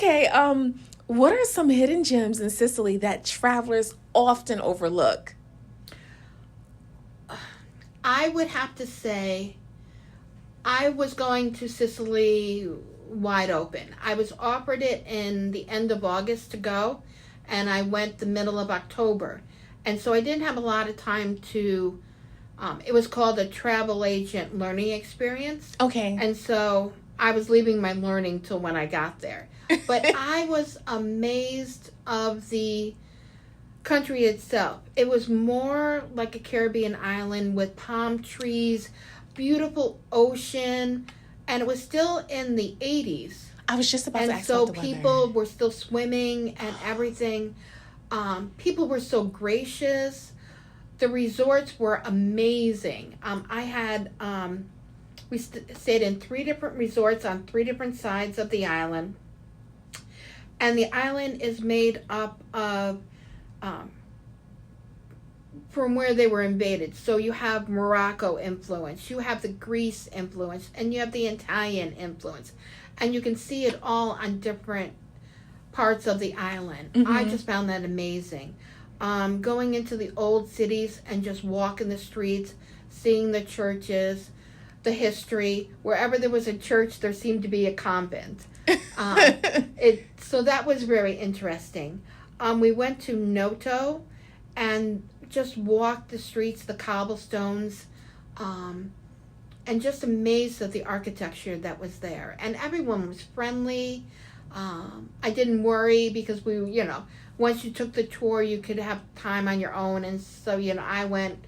Okay, what are some hidden gems in Sicily that travelers often overlook? I would have to say I was going to Sicily wide open. I was offered it in the end of August to go, and I went the middle of October. And so I didn't have a lot of time to, it was called a travel agent learning experience. Okay. And so I was leaving my learning till when I got there. But I was amazed of the country itself. It was more like a Caribbean island with palm trees, beautiful ocean, and it was still in the 80s. I was just about to And ask so about the people weather. were still swimming and everything. People were so gracious. The resorts were amazing. We stayed in three different resorts on three different sides of the island. And the island is made up of um, from where they were invaded. So you have Morocco influence, you have the Greece influence, and you have the Italian influence. And you can see it all on different parts of the island. I Mm-hmm. just found that amazing. Going into the old cities and just walking the streets, seeing the churches, the history. Wherever there was a church, there seemed to be a convent. Um, so that was very interesting. We went to Noto and just walked the streets, the cobblestones, um, and just amazed at the architecture that was there. And everyone was friendly. I didn't worry because once you took the tour, you could have time on your own. And so, I went,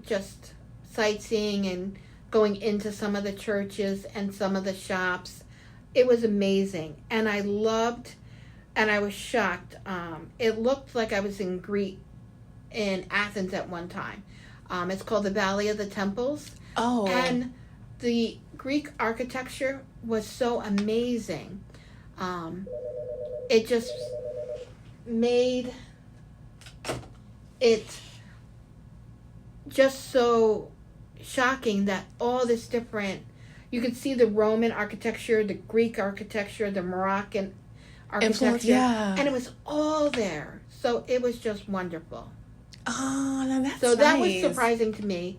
just sightseeing and going into some of the churches and some of the shops. It was amazing. And I loved, and I was shocked. It looked like I was in Athens at one time. It's called the Valley of the Temples. Oh, And the Greek architecture was so amazing. Um, it just made it just so shocking that all this different, you could see the Roman architecture, the Greek architecture, the Moroccan influence, architecture, yeah. and it was all there. So it was just wonderful. Oh, now that's So that was nice. surprising to me.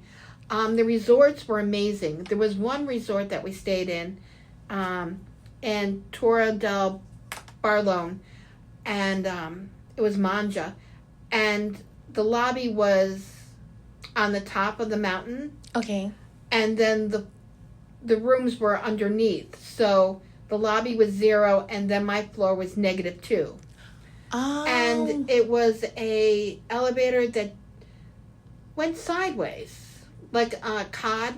The resorts were amazing. There was one resort that we stayed um, in Torre del Barlone, and it was Manja, and the lobby was on the top of the mountain, Okay. and then the rooms were underneath. So the lobby was 0, and then my floor was -2. Oh, And it was a elevator that went sideways, like a cod.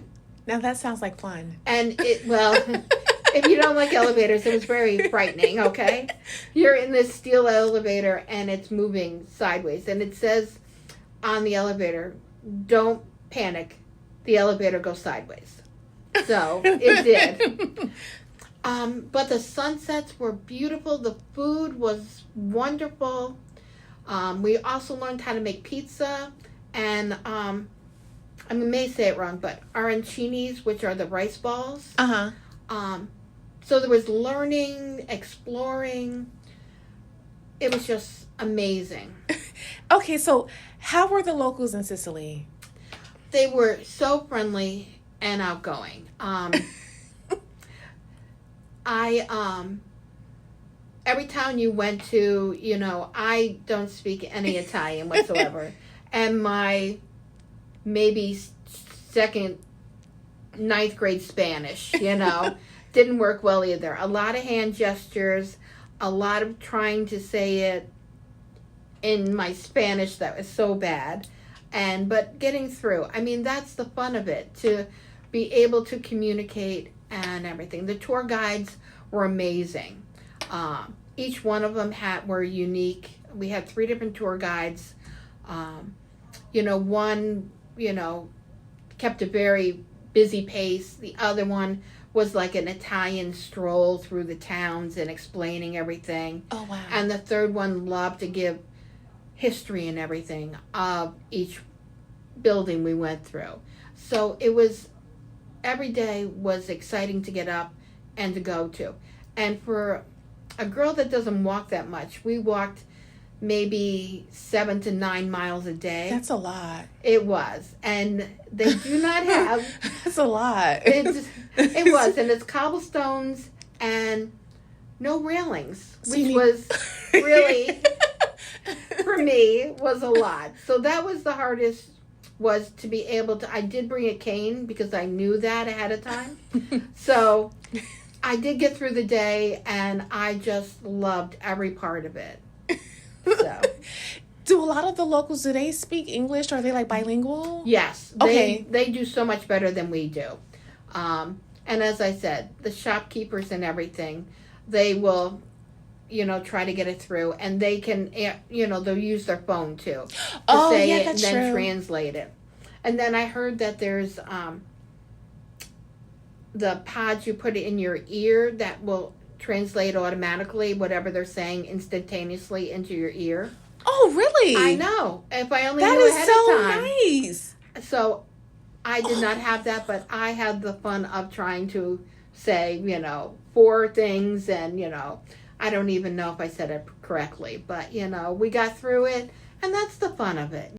now that sounds like fun. And if you don't like elevators, it was very frightening, okay? You're in this steel elevator and it's moving sideways. And it says on the elevator, don't panic, the elevator goes sideways. So it did. But the sunsets were beautiful. The food was wonderful. We also learned how to make pizza. And I may say it wrong, but arancinis, which are the rice balls. Uh-huh. Um, so there was learning, exploring. It was just amazing. Okay, so how were the locals in Sicily? They were so friendly and outgoing. I every town you went to, I don't speak any Italian whatsoever, and my maybe second ninth grade Spanish, didn't work well either. A lot of hand gestures, a lot of trying to say it in my Spanish that was so bad, but getting through. I mean, that's the fun of it, to be able to communicate and everything. The tour guides were amazing. Each one of them were unique. We had 3 different tour guides. One, kept a very busy pace. The other one was like an Italian stroll through the towns and explaining everything. Oh, wow. And the third one loved to give history and everything of each building we went through. So it was, every day was exciting to get up and to go to. And for a girl that doesn't walk that much. We walked maybe 7 to 9 miles a day. That's a lot. It was. And they do not have. That's a lot. It was. And it's cobblestones and no railings, So you which need- was really, for me, was a lot. So that was the hardest, was to be able to, I did bring a cane because I knew that ahead of time. So I did get through the day, and I just loved every part of it. So Do a lot of the locals, do they speak English? Or are they like bilingual? yes, Okay. they do so much better than we do. And as I said, the shopkeepers and everything, they will, try to get it through, and they can, they'll use their phone too to Oh, say yeah, it that's and then true. translate it. And then I heard that there's the pods you put in your ear that will translate automatically whatever they're saying instantaneously into your ear. Oh, really? I know. If I only That knew is ahead so of time. nice. So I did not have that, but I had the fun of trying to say, 4 things, and, I don't even know if I said it correctly, but, we got through it, and that's the fun of it.